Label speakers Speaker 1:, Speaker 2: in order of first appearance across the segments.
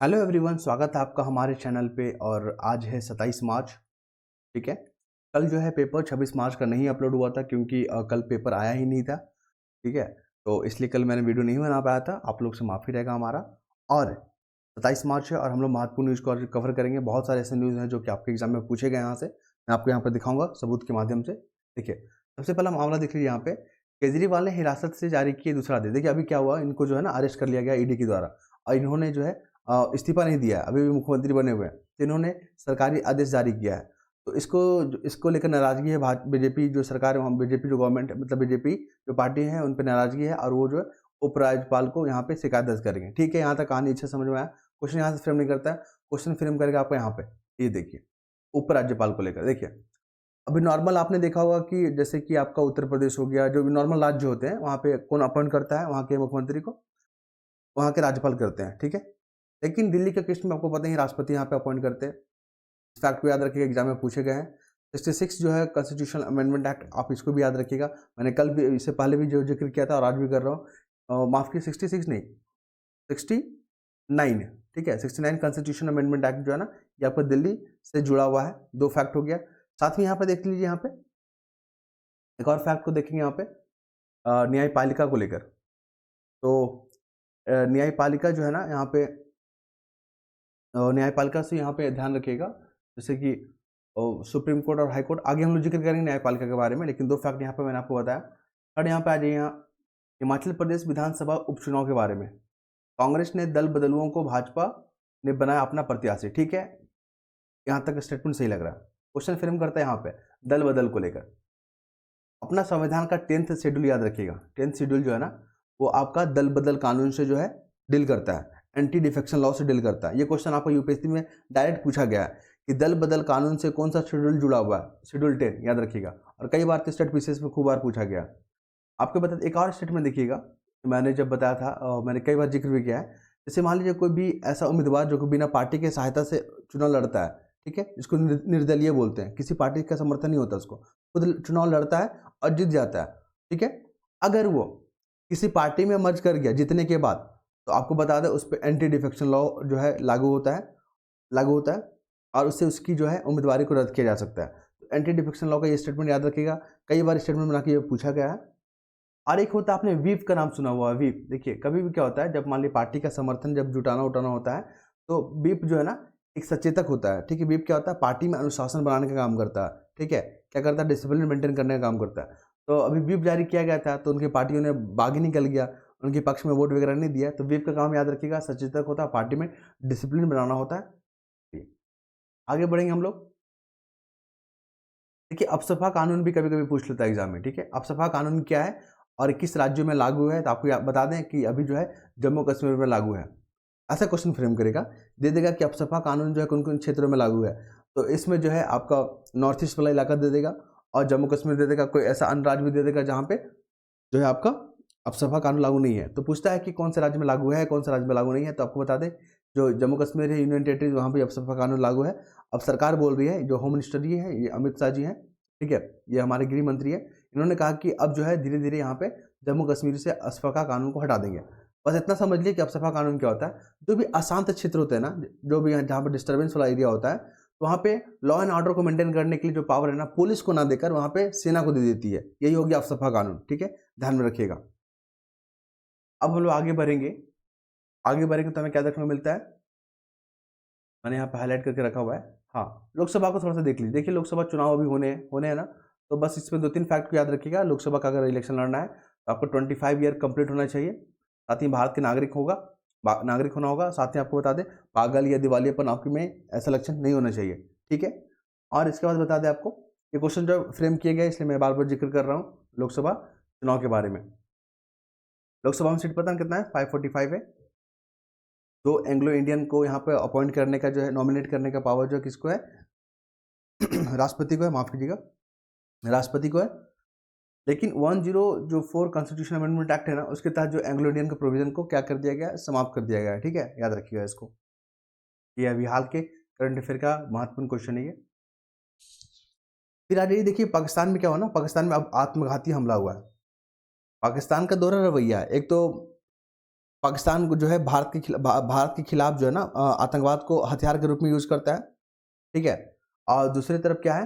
Speaker 1: Hello everyone, स्वागत है आपका हमारे चैनल पे। और आज है 27 मार्च। ठीक है। कल जो है पेपर 26 मार्च का नहीं अपलोड हुआ था क्योंकि कल पेपर आया ही नहीं था। ठीक है। तो इसलिए कल मैंने वीडियो नहीं बना पाया था, आप लोग से माफ़ी रहेगा हमारा। और 27 मार्च है और हम लोग महत्वपूर्ण न्यूज़ को कवर करेंगे। बहुत सारे ऐसे न्यूज़ हैं जो कि आपके एग्जाम में पूछे गए यहाँ से, मैं आपको यहाँ पर दिखाऊंगा सबूत के माध्यम से। देखिए, सबसे पहला मामला देख लीजिए यहाँ पे। केजरीवाल ने हिरासत से जारी किए दूसरा आदेश। देखिए अभी क्या हुआ, इनको जो है ना अरेस्ट कर लिया गया ईडी के द्वारा, और इन्होंने जो है इस्तीफा नहीं दिया है, अभी भी मुख्यमंत्री बने हुए हैं। तो इन्होंने सरकारी आदेश जारी किया है। तो इसको लेकर नाराजगी है। बीजेपी जो सरकार है, बीजेपी जो गवर्नमेंट मतलब बीजेपी जो पार्टी है उन पर नाराजगी है, और वो जो है उपराज्यपाल को यहाँ पे शिकायत दर्ज करेंगे। ठीक है, यहाँ तक कहानी अच्छे समझ में आया। क्वेश्चन यहाँ से फ्रेम नहीं करता है, क्वेश्चन फ्रेम करेगा आपको यहाँ पे। ये देखिए, उपराज्यपाल को लेकर। देखिए अभी नॉर्मल आपने देखा होगा कि जैसे कि आपका उत्तर प्रदेश हो गया, जो भी नॉर्मल राज्य होते हैं वहाँ पे कौन अपॉइंट करता है, वहाँ के मुख्यमंत्री को वहाँ के राज्यपाल करते हैं। ठीक है। लेकिन दिल्ली के केस में आपको पता ही, राष्ट्रपति यहाँ पे अपॉइंट करते हैं। इस फैक्ट को याद रखिएगा, एग्जाम में पूछे गए हैं। 66 जो है कॉन्स्टिट्यूशनल अमेंडमेंट एक्ट, आप इसको भी याद रखिएगा। मैंने कल भी, इससे पहले भी जो जिक्र किया था और आज भी कर रहा हूँ। माफ की 66 नहीं, 69। ठीक है, 69 कॉन्स्टिट्यूशन अमेंडमेंट एक्ट जो है ना, ये आपको दिल्ली से जुड़ा हुआ है। दो फैक्ट हो गया। साथ में यहाँ पे देख लीजिए, यहाँ पे एक और फैक्ट को देखेंगे यहाँ पे, न्यायपालिका को लेकर। तो न्यायपालिका जो है ना यहाँ पे, न्यायपालिका से यहाँ पे ध्यान रखिएगा, जैसे कि सुप्रीम कोर्ट और हाई कोर्ट, आगे हम लोग जिक्र करेंगे न्यायपालिका के बारे में। लेकिन दो फैक्ट यहाँ पे मैंने आपको बताया। और यहाँ पे आ जाइए, यहाँ हिमाचल प्रदेश विधानसभा उपचुनाव के बारे में। कांग्रेस ने दल बदलुओं को भाजपा ने बनाया अपना प्रत्याशी। ठीक है, यहाँ तक स्टेटमेंट सही लग रहा है। क्वेश्चन फ्रेम करता है यहाँ पे दल बदल को लेकर। अपना संविधान का 10th शेड्यूल याद रखिएगा। 10th शेड्यूल जो है ना, वो आपका दल बदल कानून से जो है डील करता है, एंटी डिफेक्शन लॉ से डील करता है। ये क्वेश्चन आपको यूपीएससी में डायरेक्ट पूछा गया है कि दल बदल कानून से कौन सा शेड्यूल जुड़ा हुआ है। शेड्यूल 10 याद रखिएगा। और कई बार तो स्टेट पीसीएस में खूब बार पूछा गया। आपको बता एक और स्टेटमेंट देखिएगा, मैंने जब बताया था, मैंने कई बार जिक्र भी किया है। जैसे मान लीजिए कोई भी ऐसा उम्मीदवार जो कि बिना पार्टी के सहायता से चुनाव लड़ता है, ठीक है, जिसको निर्दलीय बोलते हैं, किसी पार्टी का समर्थन नहीं होता, उसको खुद चुनाव लड़ता है और जीत जाता है। ठीक है, अगर वो किसी पार्टी में मर्ज कर गया जीतने के बाद, तो आपको बता दें उस पर एंटी डिफेक्शन लॉ जो है लागू होता है, और उससे उसकी जो है उम्मीदवारी को रद्द किया जा सकता है। तो एंटी डिफेक्शन लॉ का ये स्टेटमेंट याद रखिएगा, कई बार स्टेटमेंट बना के ये पूछा गया है। और एक होता है, आपने व्हीप का नाम सुना हुआ है। व्हीप देखिए, कभी भी क्या होता है, जब मान ली पार्टी का समर्थन जब जुटाना उटाना होता है, तो व्हीप जो है ना एक सचेतक होता है। ठीक है, व्हीप क्या होता है, पार्टी में अनुशासन बनाने का काम करता है। ठीक है, क्या करता है, डिसिप्लिन मेंटेन करने का काम करता है। तो अभी व्हीप जारी किया गया था, तो उनकी पार्टियों ने बागी निकल गया, उनके पक्ष में वोट वगैरह नहीं दिया। तो व्हीप का काम याद रखिएगा, सचेतक होता है, पार्टी में डिसिप्लिन बनाना होता है। आगे बढ़ेंगे हम लोग। देखिए, अपसपा कानून भी कभी कभी पूछ लेता है एग्जाम में। ठीक है, अपसपा कानून क्या है और किस राज्यों में लागू है, तो आपको बता दें कि अभी जो है जम्मू कश्मीर में लागू है। ऐसा क्वेश्चन फ्रेम करेगा, दे देगा कि अपसपा कानून जो है कौन कौन क्षेत्रों में लागू है। तो इसमें जो है आपका नॉर्थ ईस्ट वाला इलाका दे देगा, और जम्मू कश्मीर दे देगा। कोई ऐसा अन्य राज्य भी दे देगा जहाँ पे जो है आपका अपसपा कानून लागू नहीं है। तो पूछता है कि कौन से राज्य में लागू है, कौन से राज्य में लागू नहीं है। तो आपको बता दें, जो जम्मू कश्मीर है, यूनियन टेरिटरी, वहाँ भी अपसपा कानून लागू है। अब सरकार बोल रही है, जो होम मिनिस्टर जी है, ये अमित शाह जी हैं, ठीक है, ये हमारे गृह मंत्री है, इन्होंने कहा कि अब जो है धीरे धीरे यहाँ पे जम्मू कश्मीर से अपसपा कानून को हटा देंगे। बस इतना समझ लिए कि अपसपा कानून क्या होता है। जो भी अशांत क्षेत्र होते हैं ना, जो भी जहाँ पर डिस्टर्बेंस वाला एरिया होता है, तो वहाँ पे लॉ एंड ऑर्डर को मेंटेन करने के लिए जो पावर है ना, पुलिस को ना देकर वहाँ पे सेना को दे देती है। यही हो गया अपसपा कानून। ठीक है, ध्यान में रखिएगा। अब हम लोग आगे बढ़ेंगे तो हमें क्या देखने को मिलता है, मैंने यहाँ पे हाईलाइट करके रखा हुआ है। हाँ, लोकसभा को थोड़ा सा देख लीजिए। देखिए, लोकसभा चुनाव अभी होने हैं ना, तो बस इसमें 2-3 फैक्ट को याद रखिएगा। लोकसभा का अगर इलेक्शन लड़ना है तो आपको 25 ईयर कंप्लीट होना चाहिए, साथ ही भारत के नागरिक होना होगा। साथ ही आपको बता दें, पागल या दिवालियापन आपके में ऐसा लक्षण नहीं होना चाहिए। ठीक है, और इसके बाद बता दें आपको, ये क्वेश्चन जो फ्रेम किए गए, इसलिए मैं बार बार जिक्र कर रहा हूँ लोकसभा चुनाव के बारे में। लोकसभा में सीट पता है कितना है, 545 है। जो एंग्लो इंडियन को यहाँ पे अपॉइंट करने का जो है, नॉमिनेट करने का पावर जो किसको है, राष्ट्रपति को है, माफ कीजिएगा, राष्ट्रपति को है। लेकिन 1004 कॉन्स्टिट्यूशन अमेंडमेंट एक्ट है ना, उसके तहत जो एंग्लो इंडियन के प्रोविजन को क्या कर दिया गया है, समाप्त कर दिया गया है। ठीक है, याद रखिएगा इसको, ये अभी हाल के करंट अफेयर का महत्वपूर्ण क्वेश्चन है ये। फिर आ जाइए, देखिए पाकिस्तान में क्या हुआ ना, पाकिस्तान में अब आत्मघाती हमला हुआ है। पाकिस्तान का दोहरा रवैया है। एक तो पाकिस्तान को जो है भारत के खिलाफ जो है ना आतंकवाद को हथियार के रूप में यूज़ करता है, ठीक है। और दूसरी तरफ क्या है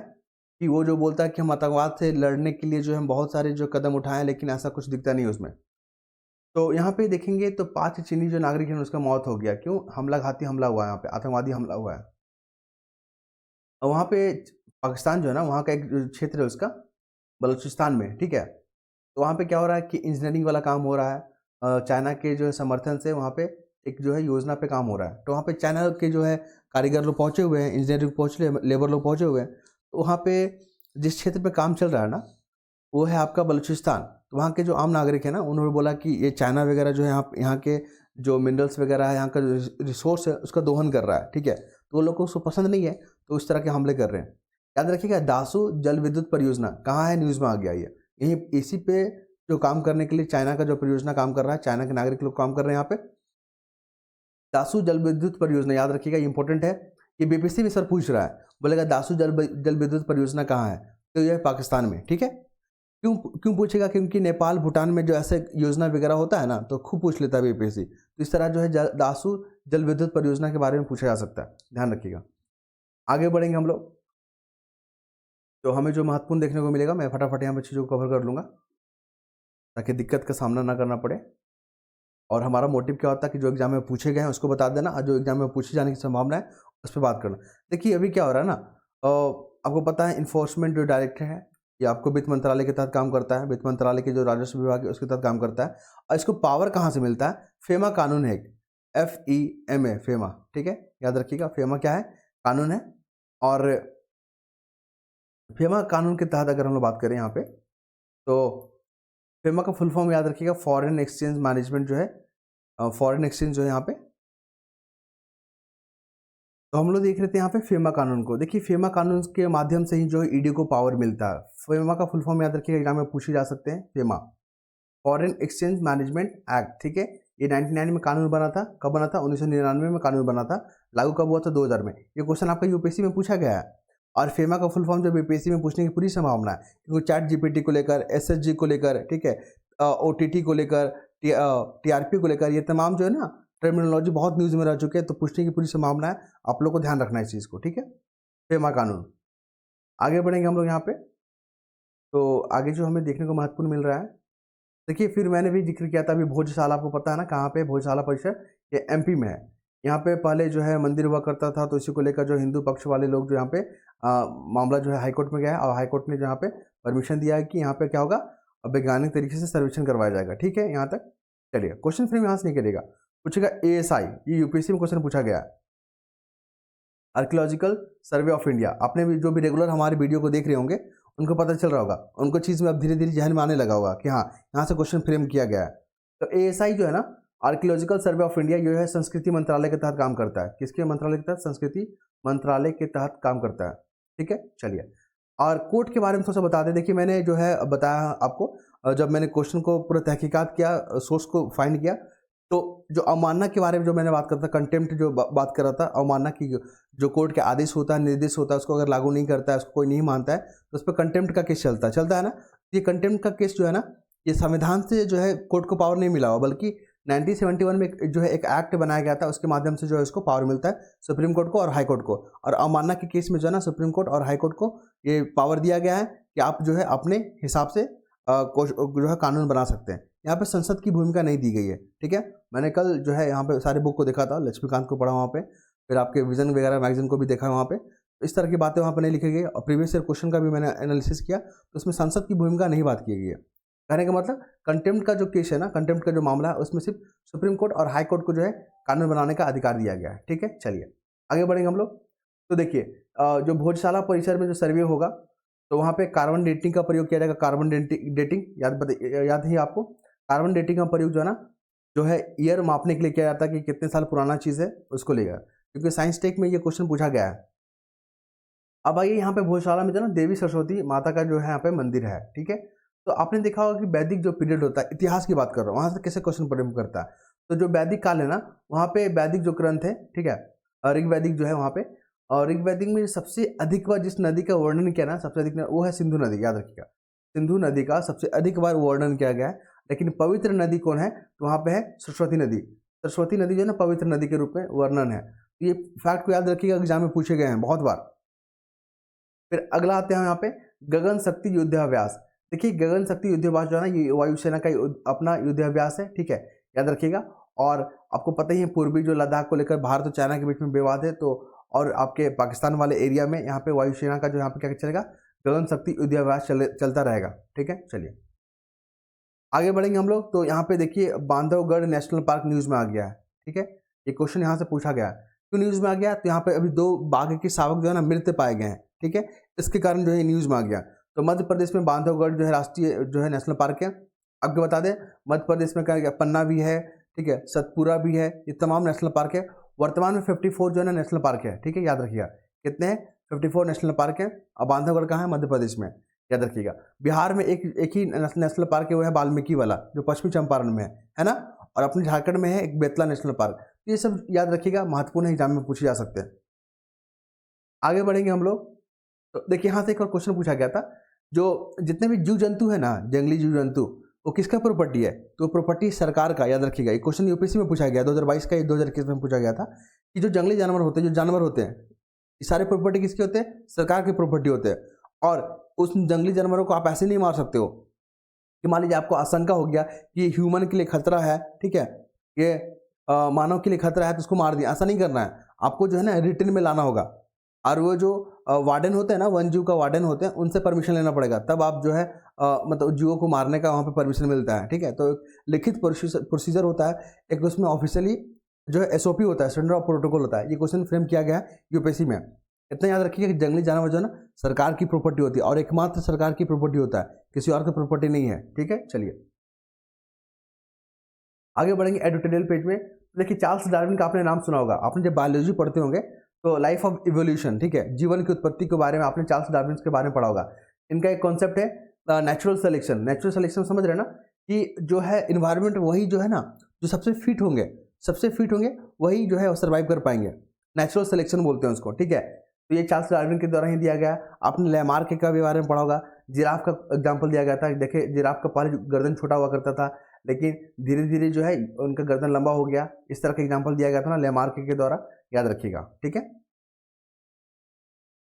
Speaker 1: कि वो जो बोलता है कि हम आतंकवाद से लड़ने के लिए जो है बहुत सारे जो कदम उठाए हैं, लेकिन ऐसा कुछ दिखता नहीं उसमें। तो यहाँ पे देखेंगे तो 5 चीनी जो नागरिक हैं उसका मौत हो गया। क्यों? घाती हमला हुआ है, यहाँ पे आतंकवादी हमला हुआ है। और वहाँ पे पाकिस्तान जो है ना, वहाँ का एक क्षेत्र है उसका बलूचिस्तान में, ठीक है। तो वहाँ पे क्या हो रहा है कि इंजीनियरिंग वाला काम हो रहा है, चाइना के जो है समर्थन से वहाँ पे एक जो है योजना पे काम हो रहा है। तो वहाँ पे चाइना के जो है कारीगर लोग पहुँचे हुए हैं, इंजीनियरिंग लेबर लोग पहुँचे हुए हैं। तो वहाँ पे जिस क्षेत्र पे काम चल रहा है ना, वो है आपका बलूचिस्तान। तो वहाँ के जो आम नागरिक है ना, उन्होंने बोला कि ये चाइना वगैरह जो है यहाँ के जो मिनरल्स वगैरह है, यहाँ का जो रिसोर्स है उसका दोहन कर रहा है, ठीक है। तो वो लोग को उसको पसंद नहीं है, तो इस तरह के हमले कर रहे हैं। याद रखिएगा, दासू जल विद्युत परियोजना कहाँ है, न्यूज़ में आ गया ये। यहीं इसी पे जो काम करने के लिए चाइना का जो परियोजना काम कर रहा है, चाइना के नागरिक लोग काम कर रहे हैं यहाँ पे। दासू जल विद्युत परियोजना, याद रखिएगा, इंपॉर्टेंट है। ये बीपीएससी में सर पूछ रहा है, बोलेगा दासू जल विद्युत परियोजना कहाँ है, तो ये है पाकिस्तान में, ठीक है। क्यों क्यों पूछेगा? क्योंकि नेपाल भूटान में जो ऐसे योजना वगैरह होता है ना, तो खूब पूछ लेता है बीपीएससी। तो इस तरह जो है दासू जल विद्युत परियोजना के बारे में पूछा जा सकता है, ध्यान रखिएगा। आगे बढ़ेंगे हम लोग, तो हमें जो महत्वपूर्ण देखने को मिलेगा, मैं फटाफट यहाँ पर चीज़ों को कवर कर लूँगा ताकि दिक्कत का सामना ना करना पड़े। और हमारा मोटिव क्या होता है कि जो एग्जाम में पूछे गए हैं उसको बता देना, और जो एग्जाम में पूछे जाने की संभावना है उस पर बात करना। देखिए अभी क्या हो रहा है ना, आपको पता है इन्फोर्समेंट जो डायरेक्टर है, ये आपको वित्त मंत्रालय के तहत काम करता है। वित्त मंत्रालय के जो राजस्व विभाग है उसके तहत काम करता है। और इसको पावर कहाँ से मिलता है? फेमा कानून है, FEMA, फेमा, ठीक है। याद रखिएगा, फेमा क्या है? कानून है। और फेमा कानून के तहत अगर हम लोग बात करें यहाँ पे, तो फेमा का फुल फॉर्म याद रखिएगा, फॉरेन एक्सचेंज मैनेजमेंट जो है, फॉरेन एक्सचेंज जो है यहाँ पे। तो हम लोग देख रहे थे यहाँ पे फेमा कानून को। देखिए फेमा कानून के माध्यम से ही जो है ईडी को पावर मिलता है। फेमा का फुल फॉर्म याद रखिएगा, एग्जाम में पूछे जा सकते हैं। FEMA, foreign exchange management act, ठीक है। ये 99 में कानून बना था। कब बना था? 1999 में कानून बना था। लागू कब हुआ था? 2000 में। ये क्वेश्चन आपका यूपीएससी में पूछा गया है। और फेमा का फुल फॉर्म जो यूपीएससी में पूछने की पूरी संभावना है, क्योंकि चैट जीपीटी को लेकर, SSG को लेकर, ठीक है, OTT को लेकर, TRP को लेकर, ये तमाम जो है ना टर्मिनोलॉजी बहुत न्यूज़ में रह चुके हैं। तो पूछने की पूरी संभावना है, आप लोग को ध्यान रखना है इस चीज़ को, ठीक है। फेमा कानून। आगे बढ़ेंगे हम लोग यहाँ पे, तो आगे जो हमें देखने को महत्वपूर्ण मिल रहा है, देखिए फिर मैंने भी जिक्र किया था अभी भोजशाला, आपको पता है ना कहाँ पे भोजशाला परिसर, ये MP में है। यहाँ पे पहले जो है मंदिर हुआ करता था, तो इसी को लेकर जो हिंदू पक्ष वाले लोग जो यहाँ पे मामला जो है हाईकोर्ट में गया है, और हाईकोर्ट ने जो यहाँ पे परमिशन दिया है कि यहाँ पे क्या होगा, वैज्ञानिक तरीके से सर्वेक्षण करवाया जाएगा, ठीक है। यहाँ तक चलिए, क्वेश्चन फिर यहाँ से निकलेगा, पूछेगा ASI, ये यूपीएससी में क्वेश्चन पूछा गया है, आर्कियोलॉजिकल सर्वे ऑफ इंडिया। आपने भी जो भी रेगुलर हमारे वीडियो को देख रहे होंगे उनको पता चल रहा होगा, उनको चीज़ में अब धीरे धीरे जहन में आने लगा होगा कि हाँ यहाँ से क्वेश्चन फ्रेम किया गया है। तो ASI जो है ना, आर्कियोलॉजिकल सर्वे ऑफ इंडिया, जो है संस्कृति मंत्रालय के तहत काम करता है। किसके मंत्रालय के तहत? संस्कृति मंत्रालय के तहत काम करता है, ठीक है। चलिए, और कोर्ट के बारे में थोड़ा सा बता दें। देखिए मैंने जो है बताया आपको, जब मैंने क्वेश्चन को पूरा तहकीकात किया, सोर्स को फाइंड किया, तो जो अवमानना के बारे में जो मैंने बात करता, कंटेम्प्ट जो बात कर रहा था, अवमानना की जो कोर्ट के आदेश होता है, निर्देश होता है, उसको अगर लागू नहीं करता है, उसको कोई नहीं मानता है, तो उस पर कंटेम्प्ट का केस चलता है ना। ये कंटेम्प्ट का केस जो है ना, ये संविधान से जो है कोर्ट को पावर नहीं मिला हुआ, बल्कि 1971 में जो है एक एक्ट बनाया गया था, उसके माध्यम से जो है उसको पावर मिलता है सुप्रीम कोर्ट को और हाई कोर्ट को। और अवमानना के केस में जो है ना, सुप्रीम कोर्ट और हाई कोर्ट को ये पावर दिया गया है कि आप जो है अपने हिसाब से जो है कानून बना सकते हैं। यहाँ पे संसद की भूमिका नहीं दी गई है, ठीक है। मैंने कल जो है यहाँ पे सारे बुक को देखा था, लक्ष्मीकांत को पढ़ा वहाँ पे, फिर आपके विजन वगैरह मैगजीन को भी देखा वहाँ पे। तो इस तरह की बातें वहाँ पे नहीं लिखी गई, और प्रीवियस ईयर क्वेश्चन का भी मैंने एनालिसिस किया, तो उसमें संसद की भूमिका नहीं बात की गई है। कहने का मतलब कंटेम्प्ट का जो केस है ना, कंटेम्प्ट का जो मामला है, उसमें सिर्फ सुप्रीम कोर्ट और हाई कोर्ट को जो है कानून बनाने का अधिकार दिया गया है, ठीक है। चलिए आगे बढ़ेंगे हम लोग। तो देखिए जो भोजशाला परिसर में जो सर्वे होगा, तो वहाँ पे कार्बन डेटिंग का प्रयोग किया जाएगा। कार्बन डेटिंग याद ही आपको, कार्बन डेटिंग का प्रयोग जो है ना, जो है ईयर मापने के लिए किया जाता है कि कितने साल पुराना चीज़ है उसको लेगा, क्योंकि साइंस टेक में ये क्वेश्चन पूछा गया है। अब आइए यहाँ पे भोजशाला में जो ना देवी सरस्वती माता का जो है यहाँ पे मंदिर है, ठीक है। तो आपने देखा होगा कि वैदिक जो पीरियड होता है, इतिहास की बात कर रहा हूँ, वहाँ से कैसे क्वेश्चन प्रयोग करता है। तो जो वैदिक काल है ना, वहाँ पे वैदिक जो ग्रंथ है, ठीक है, ऋग्वैदिक जो है वहाँ पे, और ऋग्वैदिक में सबसे अधिक बार जिस नदी का वर्णन किया ना, सबसे अधिक वो है सिंधु नदी। याद रखिएगा, सिंधु नदी का सबसे अधिक बार वर्णन किया गया है। लेकिन पवित्र नदी कौन है, तो वहाँ पे है सरस्वती नदी। सरस्वती नदी जो है ना पवित्र नदी के रूप में वर्णन है। तो ये फैक्ट को याद रखिएगा, एग्जाम में पूछे गए हैं बहुत बार। फिर अगला आते हैं यहाँ पे गगन शक्ति युद्धाभ्यास। देखिए गगन शक्ति युद्धाभ्यास जो है ना ये वायुसेना का अपना युद्धाभ्यास है, ठीक है, याद रखिएगा। और आपको पता ही है पूर्वी जो लद्दाख को लेकर भारत और चाइना के बीच में विवाद है, तो और आपके पाकिस्तान वाले एरिया में यहाँ पे वायुसेना का जो यहाँ पे क्या चलेगा, गगन शक्ति युद्धाभ्यास चलता रहेगा, ठीक है। चलिए आगे बढ़ेंगे हम लोग। तो यहाँ पे देखिए बांधवगढ़ नेशनल पार्क न्यूज़ में आ गया है, ठीक है। ये क्वेश्चन यहाँ से पूछा गया है, क्यों न्यूज़ में आ गया, तो यहाँ पे अभी 2 बाघ के शावक जो है ना मृत पाए गए हैं, ठीक है, इसके कारण जो है न्यूज़ में आ गया। तो मध्य प्रदेश में बांधवगढ़ जो है राष्ट्रीय जो है नेशनल पार्क है। आपको बता दें मध्य प्रदेश में क्या पन्ना भी है, ठीक है, सतपुरा भी है, ये तमाम नेशनल पार्क है। वर्तमान में 54 जो है ना नेशनल पार्क है, ठीक है, याद रखिएगा कितने हैं, 54 नेशनल पार्क है। और बांधवगढ़ कहाँ है, मध्य प्रदेश में, याद रखिएगा। बिहार में एक ही नेशनल पार्क है, वो है वाल्मीकि वाला जो पश्चिमी चंपारण में है ना। और अपने झारखंड में है एक बेतला नेशनल पार्क। ये सब याद रखिएगा, महत्वपूर्ण एग्जाम में पूछे जा सकते हैं। आगे बढ़ेंगे हम लोग। तो देखिए यहाँ से एक और क्वेश्चन पूछा गया था, जो जितने भी जीव जंतु है ना, जंगली जीव जंतु, वो किसका प्रॉपर्टी है, तो प्रॉपर्टी सरकार का, याद रखिएगा। ये क्वेश्चन यूपीएससी में पूछा गया 2022 का, 2021 में पूछा गया था कि जो जंगली जानवर होते हैं, जो जानवर होते हैं, ये सारे प्रॉपर्टी किसके होते हैं, सरकार की प्रॉपर्टी होते हैं। और उस जंगली जानवरों को आप ऐसे नहीं मार सकते हो कि मान लीजिए आपको आशंका हो गया कि ये ह्यूमन के लिए खतरा है, ठीक है, ये मानव के लिए खतरा है, तो उसको मार दिया, ऐसा नहीं करना है। आपको जो है ना रिटर्न में लाना होगा। और वो जो वार्डन होते हैं ना, वन जीव का वार्डन होते हैं, उनसे परमिशन लेना पड़ेगा, तब आप जो है मतलब जीवों को मारने का वहाँ पे परमिशन मिलता है, ठीक है। तो एक लिखित प्रोसीजर होता है, एक उसमें ऑफिशियली जो है एसओपी होता है, स्टैंडर्ड ऑफ प्रोटोकॉल होता है। ये क्वेश्चन फ्रेम किया गया है यूपीएससी में। इतना याद रखिए कि जंगली जानवर जो है ना सरकार की प्रॉपर्टी होती है, और एकमात्र सरकार की प्रॉपर्टी होता है, किसी और की प्रॉपर्टी नहीं है, ठीक है। चलिए आगे बढ़ेंगे एडिटोरियल पेज में। देखिए चार्ल्स डार्विन का आपने नाम सुना होगा, आपने जब बायोलॉजी पढ़ते होंगे तो लाइफ ऑफ इवोल्यूशन, ठीक है, जीवन की उत्पत्ति के बारे में आपने चार्ल्स डार्विन के बारे में पढ़ा होगा। इनका एक कॉन्सेप्ट है नेचुरल सिलेक्शन। नेचुरल सिलेक्शन समझ रहे हैं ना, कि जो है इन्वायरमेंट वही जो है ना, जो सबसे फिट होंगे वही जो है सर्वाइव कर पाएंगे। नेचुरल सिलेक्शन बोलते हैं उसको, ठीक है। तो ये चार्ल्स डार्विन के द्वारा ही दिया गया। आपने लैमार्क के बारे में पढ़ा होगा। जिराफ का एग्जाम्पल दिया गया था। देखिए जिराफ का पहले गर्दन छोटा हुआ करता था, लेकिन धीरे धीरे जो है उनका गर्दन लंबा हो गया। इस तरह का एग्जाम्पल दिया गया था ना लैमार्क के द्वारा, याद रखिएगा, ठीक है।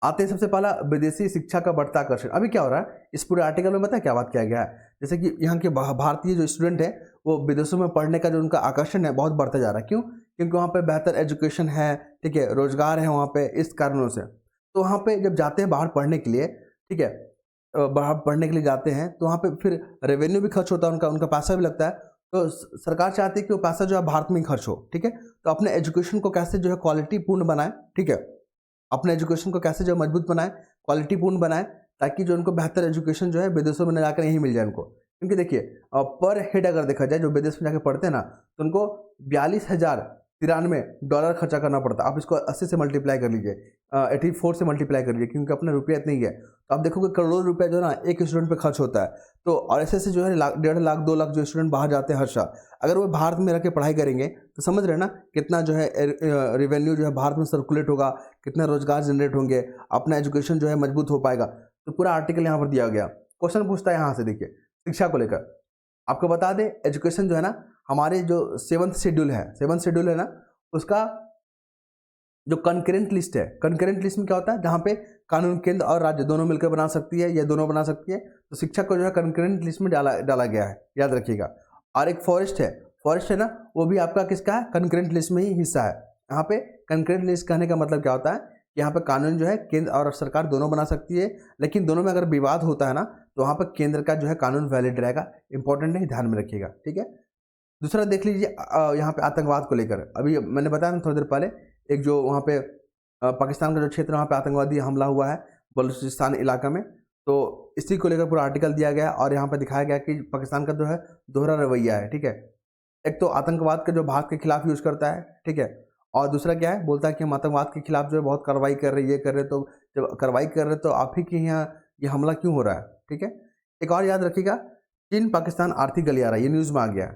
Speaker 1: आते हैं सबसे पहला विदेशी शिक्षा का बढ़ता आकर्षण। अभी क्या हो रहा है इस पूरे आर्टिकल में, पता है क्या बात किया गया है, जैसे कि यहाँ के भारतीय जो स्टूडेंट है वो विदेशों में पढ़ने का जो उनका आकर्षण है बहुत बढ़ता जा रहा है। क्यों? क्योंकि वहाँ पे बेहतर एजुकेशन है, ठीक है, रोजगार है वहाँ पे, इस कारणों से। तो वहाँ पे जब जाते हैं बाहर पढ़ने के लिए, ठीक है, बाहर पढ़ने के लिए जाते हैं तो वहाँ पे फिर रेवेन्यू भी खर्च होता है, उनका पैसा भी लगता है। तो सरकार चाहती है कि वो पैसा जो है भारत में ही खर्च हो, ठीक है। तो अपने एजुकेशन को कैसे जो है क्वालिटी पूर्ण बनाए, ठीक है, अपने एजुकेशन को कैसे जो मजबूत बनाए, क्वालिटी पूर्ण बनाए, ताकि जो उनको बेहतर एजुकेशन जो है विदेशों में न जाकर यहीं मिल जाए उनको। क्योंकि देखिए पर हेड अगर देखा जाए जो विदेश में जाकर पढ़ते हैं ना, तो उनको 42,093 डॉलर खर्चा करना पड़ता है। आप इसको 80 से मल्टीप्लाई कर लीजिए, 84 से मल्टीप्लाई कर लीजिए, क्योंकि अपना रुपया इतना ही है। तो आप देखोगे करोड़ों रुपया जो है ना एक स्टूडेंट पे खर्च होता है। तो और ऐसे जो है 1.5 लाख 2 लाख जो स्टूडेंट बाहर जाते हैं हर साल, अगर वो भारत में रह के पढ़ाई करेंगे तो समझ रहे हैं ना कितना जो है रेवेन्यू जो है भारत में सर्कुलेट होगा, कितना रोजगार जनरेट होंगे, अपना एजुकेशन जो है मजबूत हो पाएगा। तो पूरा आर्टिकल यहाँ पर दिया गया। क्वेश्चन पूछता है यहाँ से, देखिए शिक्षा को लेकर आपको बता दें, एजुकेशन जो है ना हमारे जो 7th शेड्यूल है ना, उसका जो कंकरेंट लिस्ट है, कंकरेंट लिस्ट में क्या होता है, जहाँ पे कानून केंद्र और राज्य दोनों मिलकर बना सकती है या दोनों बना सकती है। तो शिक्षा को जो है कंकरेंट लिस्ट में डाला गया है, याद रखिएगा। और एक फॉरेस्ट है ना, वो भी आपका किसका है, कंकरेंट लिस्ट में ही हिस्सा है। यहाँ पे कंकरेंट लिस्ट कहने का मतलब क्या होता है कि यहाँ पे कानून जो है केंद्र और सरकार दोनों बना सकती है, लेकिन दोनों में अगर विवाद होता है ना तो वहाँ पर केंद्र का जो है कानून वैलिड रहेगा। इंपॉर्टेंट है, ध्यान में रखिएगा, ठीक है। दूसरा देख लीजिए यहाँ पे आतंकवाद को लेकर, अभी मैंने बताया ना थोड़ी देर पहले, एक जो वहाँ पे पाकिस्तान का जो क्षेत्र वहाँ पे आतंकवादी हमला हुआ है बलूचिस्तान इलाका में, तो इसी को लेकर पूरा आर्टिकल दिया गया और यहाँ पे दिखाया गया कि पाकिस्तान का जो है दोहरा रवैया है, ठीक है। एक तो आतंकवाद का जो भारत के खिलाफ यूज करता है, ठीक है, और दूसरा क्या है, बोलता है कि हम आतंकवाद के खिलाफ जो है बहुत कार्रवाई कर रहे, ये कर रहे, तो जब कार्रवाई कर रहे तो आप ही के यहाँ ये हमला क्यों हो रहा है, ठीक है। एक और याद रखिएगा, चीन पाकिस्तान आर्थिक गलियारा, ये न्यूज़ में आ गया है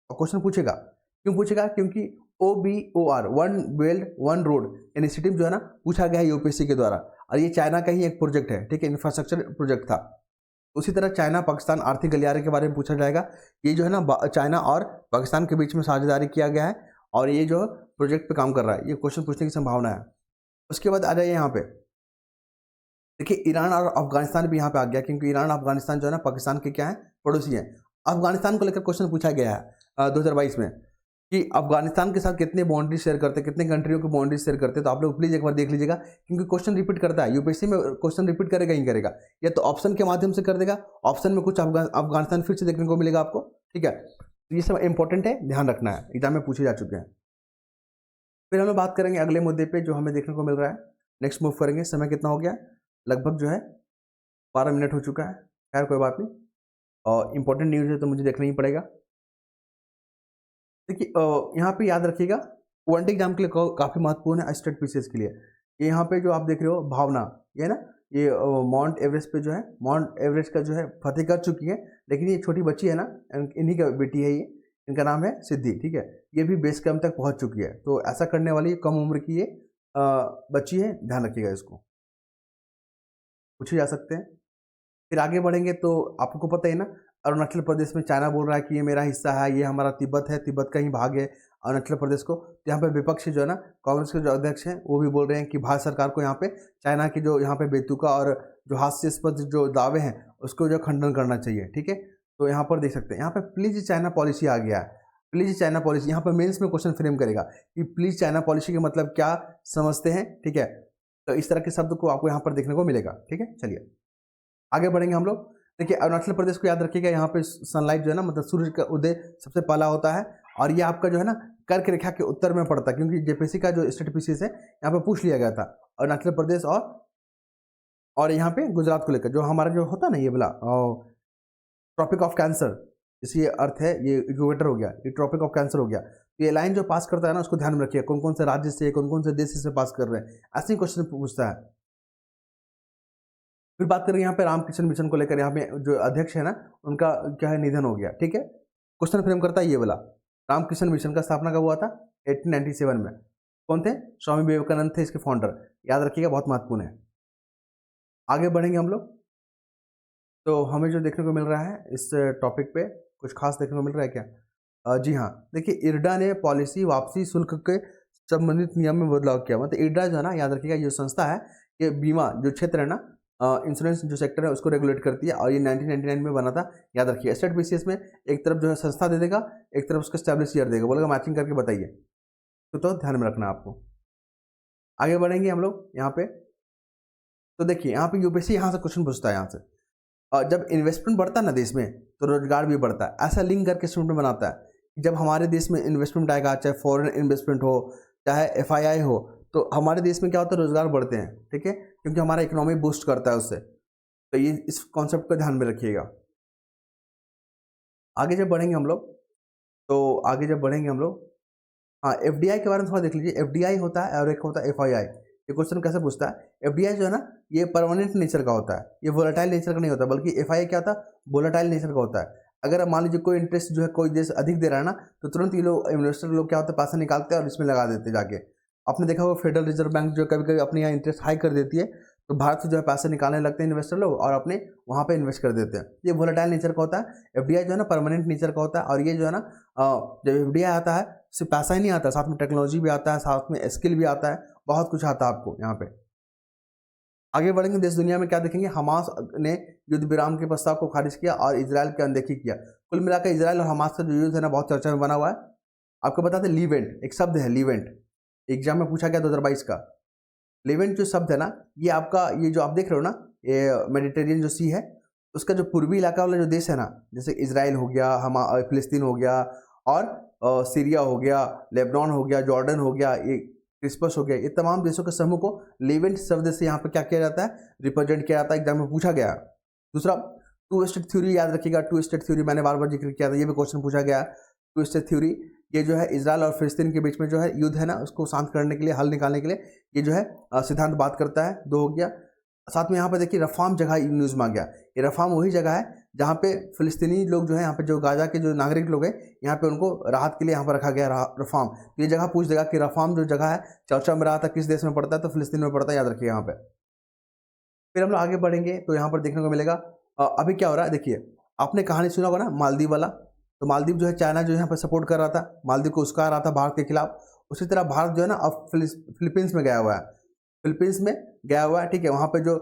Speaker 1: और क्वेश्चन पूछेगा। क्यों पूछेगा? क्योंकि OBOR, one belt one road initiative जो है ना पूछा गया है यूपीएससी के द्वारा, और ये चाइना का ही एक प्रोजेक्ट है, ठीक है, इंफ्रास्ट्रक्चर प्रोजेक्ट था। उसी तरह चाइना पाकिस्तान आर्थिक गलियारे के बारे में पूछा जाएगा। ये जो है ना चाइना और पाकिस्तान के बीच में साझेदारी किया गया है और ये जो प्रोजेक्ट पे काम कर रहा है, ये क्वेश्चन पूछने की संभावना है। उसके बाद आ जाइए यहाँ पे, देखिए ईरान और अफगानिस्तान भी यहाँ पे आ गया, क्योंकि ईरान और अफगानिस्तान जो है ना पाकिस्तान के क्या है, पड़ोसी हैं। अफगानिस्तान को लेकर क्वेश्चन पूछा गया है 2022 में कि अफगानिस्तान के साथ कितने बाउंड्री शेयर करते हैं, कितने कंट्रियों की बाउंड्री शेयर करते हैं। तो आप लोग प्लीज़ एक बार देख लीजिएगा, क्योंकि क्वेश्चन रिपीट करता है, यूपीएससी में क्वेश्चन रिपीट करेगा ही करेगा, या तो ऑप्शन के माध्यम से कर देगा, ऑप्शन में कुछ अफगानिस्तान फिर से देखने को मिलेगा आपको, ठीक है। तो ये सब इंपॉर्टेंट है, ध्यान रखना है, एग्जाम में पूछे जा चुके हैं। फिर हम लोग बात करेंगे अगले मुद्दे पे जो हमें देखने को मिल रहा है। नेक्स्ट मूव करेंगे। समय कितना हो गया, लगभग जो है 12 मिनट हो चुका है। खैर कोई बात नहीं, और इंपॉर्टेंट न्यूज़ है तो मुझे देखना ही पड़ेगा। देखिए यहाँ पे याद रखिएगा, वनडे एग्जाम के लिए काफ़ी महत्वपूर्ण है स्टेट पीसीएस के लिए। ये यहाँ पे जो आप देख रहे हो भावना, ये ना, ये माउंट एवरेस्ट पे जो है, माउंट एवरेस्ट का जो है फतेह कर चुकी है, लेकिन ये छोटी बच्ची है ना, इन्हीं का बेटी है ये, इनका नाम है सिद्धि, ठीक है। ये भी बेस कैंप तक पहुँच चुकी है, तो ऐसा करने वाली कम उम्र की ये बच्ची है, ध्यान रखिएगा इसको, पूछे जा सकते हैं। फिर आगे बढ़ेंगे तो आपको पता है ना, अरुणाचल प्रदेश में चाइना बोल रहा है कि ये मेरा हिस्सा है, ये हमारा तिब्बत है, तिब्बत का ही भाग है अरुणाचल प्रदेश को। तो यहाँ पे विपक्ष जो है ना, कांग्रेस के जो अध्यक्ष हैं वो भी बोल रहे हैं कि भारत सरकार को यहाँ पे चाइना की जो यहाँ पे बेतुका और जो हास्यास्पद जो दावे हैं उसको जो खंडन करना चाहिए, ठीक है। तो यहाँ पर देख सकते हैं, यहाँ पे प्लीज चाइना पॉलिसी आ गया है। प्लीज चाइना पॉलिसी, यहाँ पर मेंस में क्वेश्चन फ्रेम करेगा कि प्लीज चाइना पॉलिसी का मतलब क्या समझते हैं, ठीक है। तो इस तरह के शब्द को आपको यहाँ पर देखने को मिलेगा, ठीक है। चलिए आगे बढ़ेंगे हम लोग। देखिए अरुणाचल प्रदेश को याद रखिएगा, यहाँ पे सनलाइट जो है ना, मतलब सूर्य का उदय सबसे पहला होता है, और ये आपका जो है ना कर्क रेखा के उत्तर में पड़ता है, क्योंकि जेपीएससी का जो स्टेट पीसीएस है यहाँ पे पूछ लिया गया था अरुणाचल प्रदेश और यहाँ पे गुजरात को लेकर, जो हमारा जो होता है ना ये वाला ट्रॉपिक ऑफ कैंसर, इसी अर्थ है, ये इक्वेटर हो गया, ये ट्रॉपिक ऑफ कैंसर हो गया। ये लाइन जो पास करता है ना, उसको ध्यान में रखिए, कौन कौन से राज्य से, कौन कौन से देश से पास कर रहे हैं, ऐसे ही क्वेश्चन पूछता है। फिर बात करें यहाँ पे रामकृष्ण मिशन को लेकर, यहाँ पे जो अध्यक्ष है ना उनका क्या है, निधन हो गया, ठीक है। क्वेश्चन फ्रेम करता है ये वाला, रामकृष्ण मिशन का स्थापना कब हुआ था, 1897 में। कौन थे, स्वामी विवेकानंद थे इसके फाउंडर, याद रखिएगा, बहुत महत्वपूर्ण है। आगे बढ़ेंगे हम लोग, तो हमें जो देखने को मिल रहा है इस टॉपिक पे कुछ खास देखने को मिल रहा है क्या, जी हाँ। देखिए इरडा ने पॉलिसी वापसी शुल्क के संबंधित नियम में बदलाव किया। मतलब इरडा जो है ना, याद रखिएगा, ये संस्था है, ये बीमा जो क्षेत्र है ना, इंश्योरेंस जो सेक्टर है उसको रेगुलेट करती है, और ये 1999 में बना था, याद रखिए। स्टेट बीसीएस में एक तरफ जो है संस्था दे देगा, एक तरफ उसका स्टैब्लिश ईयर देगा, बोलेगा मैचिंग करके बताइए, तो ध्यान में रखना आपको। आगे बढ़ेंगे हम लोग यहाँ पे, तो देखिए यहाँ पे यूपीएससी यहाँ से क्वेश्चन पूछता है यहाँ से, और जब इन्वेस्टमेंट बढ़ता है ना देश में, तो रोजगार भी बढ़ता है। ऐसा लिंक करके स्टूडेंट बनाता है, जब हमारे देश में इन्वेस्टमेंट आएगा, चाहे फॉरेन इन्वेस्टमेंट हो, चाहे एफआईआई हो, तो हमारे देश में क्या होता है, रोजगार बढ़ते हैं, ठीक है, क्योंकि हमारा इकोनॉमी बूस्ट करता है उससे। तो ये इस कॉन्सेप्ट को ध्यान में रखिएगा। आगे जब बढ़ेंगे हम लोग, हाँ एफडीआई के बारे में थोड़ा देख लीजिए। एफडीआई होता है और एक होता है एफआईआई। ये क्वेश्चन कैसे पूछता है, एफडीआई जो है ना, ये परमानेंट नेचर का होता है, ये वोलेटाइल नेचर का नहीं होता, बल्कि एफआईआई क्या होता है, वोलेटाइल नेचर का होता है। अगर मान लीजिए कोई इंटरेस्ट जो है कोई देश अधिक दे रहा है ना, तो तुरंत ये लोग इन्वेस्टर लोग क्या होता है, पैसा निकालते हैं और इसमें लगा देते हैं जाके। आपने देखा होगा फेडरल रिजर्व बैंक जो कभी कभी अपने यहाँ इंटरेस्ट हाई कर देती है, तो भारत से जो है पैसे निकालने लगते हैं इन्वेस्टर लोग और अपने वहाँ पे इन्वेस्ट कर देते हैं। ये वोलेटाइल नेचर का होता है। एफडीआई जो है ना परमानेंट नेचर का होता है, और ये जो है ना जब एफडीआई आता है सिर्फ पैसा ही नहीं आता, साथ में टेक्नोलॉजी भी आता है, साथ में स्किल भी आता है, बहुत कुछ आता है आपको यहाँ पे। आगे बढ़ेंगे, देश दुनिया में क्या देखेंगे, हमास ने युद्ध विराम के प्रस्ताव को खारिज किया और इजराइल की अनदेखी किया। कुल मिलाकर इजराइल और हमास का जो युद्ध है ना, बहुत चर्चा में बना हुआ है। आपको बताते हैं लीवेंट एक शब्द है, लीवेंट एग्जाम में पूछा गया 2022 का। लीवेंट जो शब्द है ना, ये आपका ये जो आप देख रहे हो ना, ये मेडिटेरियन जो सी है, उसका जो पूर्वी इलाका वाला जो देश है ना, जैसे इजराइल हो गया, फिलिस्तीन हो गया, और सीरिया हो गया, लेबनान हो गया, जॉर्डन हो गया, ये क्रिस्पस हो गया, ये तमाम देशों के समूह को लीवेंट शब्द से यहाँ पे क्या किया जाता है, रिप्रेजेंट किया जाता है। एग्जाम में पूछा गया। दूसरा, टू स्टेट थ्योरी याद रखिएगा। टू स्टेट थ्योरी मैंने बार बार जिक्र किया था, ये भी क्वेश्चन पूछा गया। टू स्टेट थ्योरी ये जो है इजराइल और फिलिस्तीन के बीच में जो है युद्ध है ना, उसको शांत करने के लिए, हल निकालने के लिए ये जो है सिद्धांत बात करता है। दो हो गया। साथ में यहाँ पे देखिए रफाम जगह न्यूज़ में आ गया। ये रफाम वही जगह है जहाँ पे फिलिस्तीनी लोग जो है, यहाँ पे जो गाजा के जो नागरिक लोग हैं, यहाँ पे उनको राहत के लिए यहाँ पर रखा गया रफाम। तो ये जगह पूछ देगा कि रफाम जो जगह है चर्चा में रहा था, किस देश में पड़ता है, तो फिलिस्तीन में पड़ता है, याद रखिए यहाँ पे। फिर हम लोग आगे बढ़ेंगे तो यहाँ पर देखने को मिलेगा अभी क्या हो रहा है देखिए, आपने कहानी सुना होगा ना मालदीव वाला। तो मालदीव जो है चाइना जो है यहाँ पर सपोर्ट कर रहा था, मालदीव को उस्का रहा था भारत के खिलाफ। उसी तरह भारत जो है ना अब फिलीपींस में गया हुआ है, फिलीपींस में गया हुआ है, ठीक है। वहाँ पे जो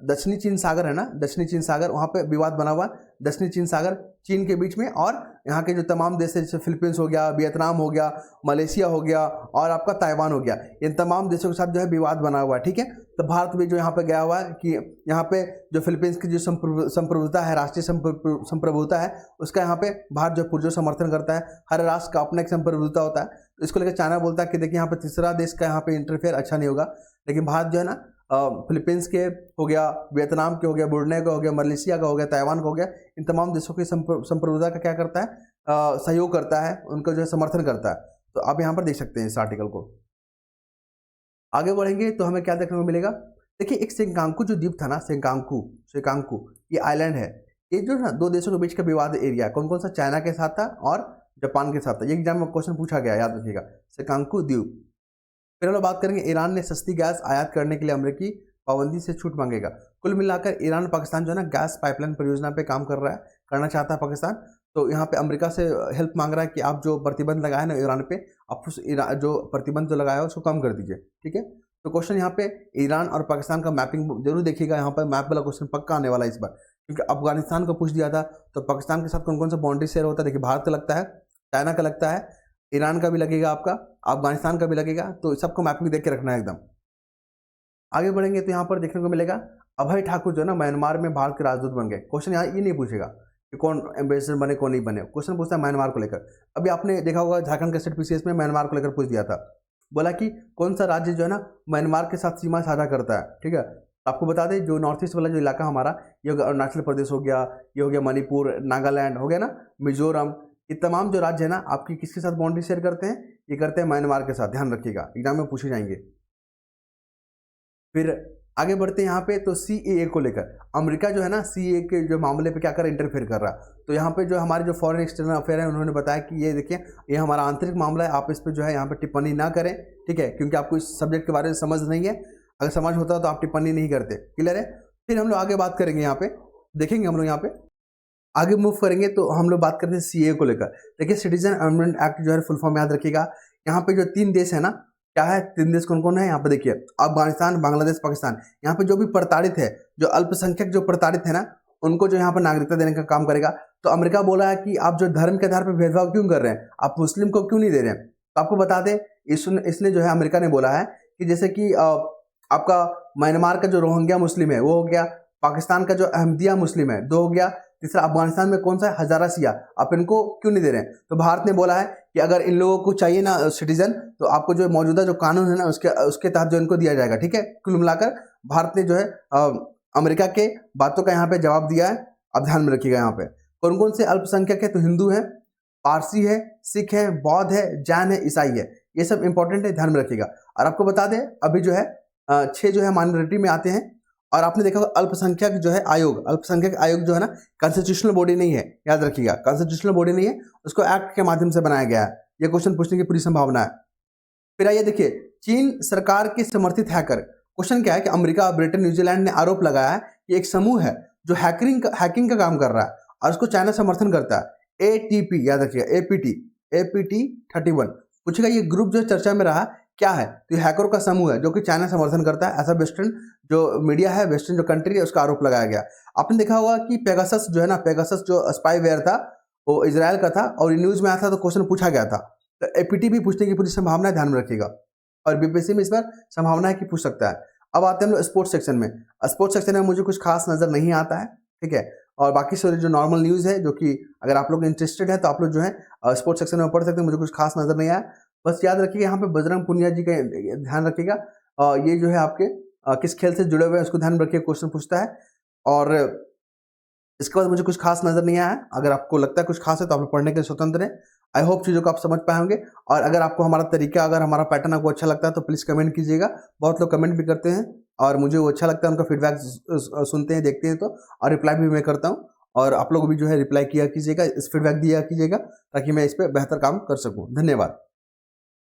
Speaker 1: दक्षिणी चीन सागर है ना, दक्षिणी चीन सागर, वहाँ पे विवाद बना हुआ है दक्षिणी चीन सागर चीन के बीच में, और यहाँ के जो तमाम देश है जैसे फिलीपींस हो गया, वियतनाम हो गया, मलेशिया हो गया और आपका ताइवान हो गया, इन तमाम देशों के साथ जो है विवाद बना हुआ है, ठीक है। तो भारत भी जो यहाँ पे गया हुआ है कि यहाँ पे जो फिलीपींस की जो संप्रभुता है, राष्ट्रीय संप्रभुता है, उसका यहाँ पे भारत जो पुरजोर समर्थन करता है। हर राष्ट्र का अपना एक संप्रभुता होता है, तो इसको लेकर चाइना बोलता है कि देखिए यहाँ पे तीसरा देश का यहाँ पे इंटरफेयर अच्छा नहीं होगा। लेकिन भारत जो है ना फिलीपींस के हो गया, वियतनाम के हो गया, ब्रुनेई का हो गया, मलेशिया का हो गया, ताइवान का हो गया, इन तमाम देशों की संप्रभुता का क्या करता है, सहयोग करता है, उनको जो है समर्थन करता है। तो आप यहाँ पर देख सकते हैं इस आर्टिकल को। आगे बढ़ेंगे तो हमें क्या देखने को मिलेगा, देखिए एक सेंकांकू जो द्वीप था ना, सेंकांकू ये आइलैंड है, ये जो ना दो देशों के बीच का विवाद एरिया कौन कौन सा, चाइना के साथ था और जापान के साथ था। ये एग्जाम में क्वेश्चन पूछा गया, याद रखिएगा, सेंकांकू द्वीप। फिर हम लोग बात करेंगे ईरान ने सस्ती गैस आयात करने के लिए अमेरिकी पाबंदी से छूट मांगेगा। कुल मिलाकर ईरान पाकिस्तान जो है ना गैस पाइपलाइन परियोजना पे काम कर रहा है, करना चाहता है पाकिस्तान। तो यहाँ पे अमेरिका से हेल्प मांग रहा है कि आप जो प्रतिबंध लगाए ना ईरान पे, आप उस जो प्रतिबंध जो लगाया है उसको कम कर दीजिए, ठीक है। तो क्वेश्चन यहाँ पे ईरान और पाकिस्तान का मैपिंग जरूर देखिएगा, यहाँ पर मैप वाला क्वेश्चन पक्का आने वाला है इस बार, क्योंकि अफगानिस्तान को पूछ दिया था। तो पाकिस्तान के साथ कौन कौन सा बाउंड्री शेयर होता है, देखिए भारत का लगता है, चाइना का लगता है, ईरान का भी लगेगा, आपका अफगानिस्तान का भी लगेगा। तो सबको मैपिंग देख के रखना है एकदम। आगे बढ़ेंगे तो यहाँ पर देखने को मिलेगा अभय ठाकुर जो है ना म्यांमार में भारत के राजदूत बन गए। क्वेश्चन यहाँ ये नहीं पूछेगा कि कौन एम्बेसडर बने कौन नहीं बने, क्वेश्चन पूछता है म्यांमार को लेकर। अभी आपने देखा होगा झारखंड के स्टेट पीसीएस में म्यांमार को लेकर पूछ दिया था, बोला कि कौन सा राज्य जो है ना म्यांमार के साथ सीमा साझा करता है, ठीक है। आपको बता दें जो नॉर्थ ईस्ट वाला जो इलाका हमारा, ये हो गया अरुणाचल प्रदेश हो गया, ये हो गया मणिपुर, नागालैंड हो गया ना, मिजोरम, ये तमाम जो राज्य है ना आपकी किसके साथ बाउंड्री शेयर करते हैं, ये करते हैं म्यांमार के साथ, ध्यान रखिएगा, एग्जाम में पूछे जाएंगे। फिर आगे बढ़ते हैं यहाँ पे, तो सीएए को लेकर अमेरिका जो है ना सीएए के जो मामले पे क्या कर इंटरफेयर कर रहा है। तो यहाँ पे जो हमारे जो फॉरेन एक्सटर्नल अफेयर है उन्होंने बताया कि ये देखिए ये हमारा आंतरिक मामला है, आप इस पर जो है यहाँ पे टिप्पणी ना करें, ठीक है, क्योंकि आपको इस सब्जेक्ट के बारे में समझ नहीं है, अगर समझ होता तो आप टिप्पणी नहीं करते, क्लियर है। फिर हम लोग आगे बात करेंगे, यहाँ पे देखेंगे हम लोग, यहाँ पे आगे मूव करेंगे तो हम लोग बात करते हैं सीए को लेकर। देखिए सिटीजन अमेंडमेंट एक्ट जो है फुल फॉर्म याद रखिएगा। यहाँ पे जो 3 देश है ना, क्या है 3 देश कौन कौन है यहाँ पे देखिए, अफगानिस्तान, बांग्लादेश, पाकिस्तान। यहाँ पे जो भी प्रताड़ित है, जो अल्पसंख्यक जो प्रताड़ित है ना, उनको जो यहाँ पर नागरिकता देने का काम करेगा। तो अमेरिका बोला है कि आप जो धर्म के आधार पर भेदभाव क्यों कर रहे हैं, आप मुस्लिम को क्यों नहीं दे रहे हैं। तो आपको बता दें इसने जो है अमेरिका ने बोला है कि जैसे कि आपका म्यांमार का जो रोहिंग्या मुस्लिम है वो हो गया, पाकिस्तान का जो अहमदिया मुस्लिम है 2 हो गया, तीसरा अफगानिस्तान में कौन सा है हजारा सिया, आप इनको क्यों नहीं दे रहे हैं। तो भारत ने बोला है कि अगर इन लोगों को चाहिए ना सिटीजन, तो आपको जो मौजूदा जो कानून है ना उसके तहत जो इनको दिया जाएगा, ठीक है। कुल मिलाकर भारत ने जो है अमेरिका के बातों का यहाँ पे जवाब दिया है। अब ध्यान में रखिएगा यहाँ पे कौन कौन से अल्पसंख्यक है, तो हिंदू है, पारसी है, सिख है, बौद्ध है, जैन है, ईसाई है, ये सब इंपॉर्टेंट है, ध्यान में रखिएगा। और आपको बता दें अभी जो है 6 जो है माइनॉरिटी में आते हैं। और आपने देखा होगा अल्पसंख्यक जो है आयोग, अल्पसंख्यक आयोग जो है ना कॉन्स्टिट्यूशनल बॉडी नहीं है, याद रखिएगा, कॉन्स्टिट्यूशनल बॉडी नहीं है, उसको एक्ट के माध्यम से बनाया गया है। ये क्वेश्चन पूछने की पूरी संभावना है। फिर आइए देखिए चीन सरकार के समर्थित हैकर। क्वेश्चन क्या है कि अमेरिका, ब्रिटेन, न्यूजीलैंड ने आरोप लगाया है कि एक समूह है जो हैकिंग का काम कर रहा है और उसको चाइना समर्थन करता है। एटीपी याद रखिएगा, एपीटी 31 पूछेगा ये ग्रुप जो चर्चा में रहा क्या है, तो ये हैकरों का समूह है जो कि चाइना समर्थन करता है, ऐसा वेस्टर्न जो मीडिया है, वेस्टर्न जो कंट्री है उसका आरोप लगाया गया। आपने देखा होगा कि पेगासस जो है ना, पेगासस जो स्पाईवेयर था वो इजराइल का था और न्यूज में आया था तो क्वेश्चन पूछा गया था। तो एपीटी भी पूछने की पूरी संभावना है, ध्यान में रखिएगा। और बीपीएससी में इस पर संभावना है कि पूछ सकता है। अब आते हैं हम लोग स्पोर्ट्स सेक्शन में। स्पोर्ट्स सेक्शन में मुझे कुछ खास नजर नहीं आता है, ठीक है। और बाकी सारी जो नॉर्मल न्यूज़ है, जो कि अगर आप लोग इंटरेस्टेड है तो आप लोग जो है स्पोर्ट्स सेक्शन में पढ़ सकते हैं। मुझे कुछ खास नजर नहीं आया। बस याद रखिएगा यहाँ पे बजरंग पुनिया जी का ध्यान रखिएगा। ये जो है आपके किस खेल से जुड़े हुए हैं उसको ध्यान रखिए, क्वेश्चन पूछता है। और इसके बाद मुझे कुछ खास नजर नहीं आया है। अगर आपको लगता है कुछ खास है तो आप लोग पढ़ने के लिए स्वतंत्र हैं। आई होप चीज़ों को आप समझ पाए होंगे। और अगर आपको हमारा तरीका, अगर हमारा पैटर्न आपको अच्छा लगता है तो प्लीज़ कमेंट कीजिएगा। बहुत लोग कमेंट भी करते हैं और मुझे वो अच्छा लगता है, उनका फीडबैक सुनते हैं, देखते हैं तो, और रिप्लाई भी मैं करता हूँ। और आप लोग भी जो है रिप्लाई किया कीजिएगा, इस फीडबैक दिया कीजिएगा ताकि मैं इस पर बेहतर काम कर सकूँ। धन्यवाद।